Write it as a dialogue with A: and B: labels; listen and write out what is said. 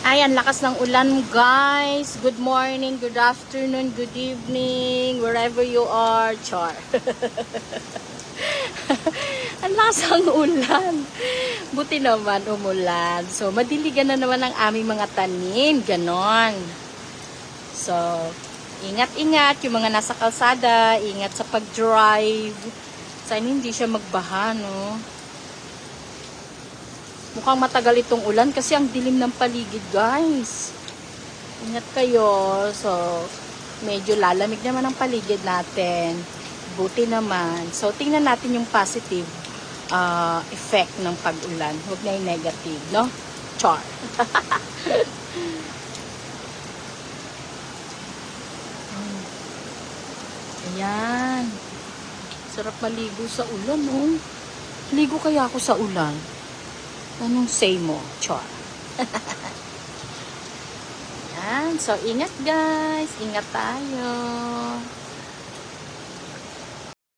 A: Ay, ang lakas ng ulan, guys. Good morning, good afternoon, good evening, wherever you are. Char. Ang lakas ng ulan. Buti naman umulan. So, madiligan na naman ang aming mga tanim. Ganon. So, ingat-ingat yung mga nasa kalsada. Ingat sa pag-drive. Sana hindi siya magbaha, no? Mukhang matagal itong ulan kasi ang dilim ng paligid, guys. Ingat kayo. So, medyo lalamig naman ang paligid natin. Buti naman. So, tingnan natin yung positive effect ng pag-ulan. Huwag na yung negative, no? Char. Ayan. Sarap maligo sa ulan, no? Ligo kaya ako sa ulan? Anong say mo? Char. Yan. So, ingat guys. Ingat tayo.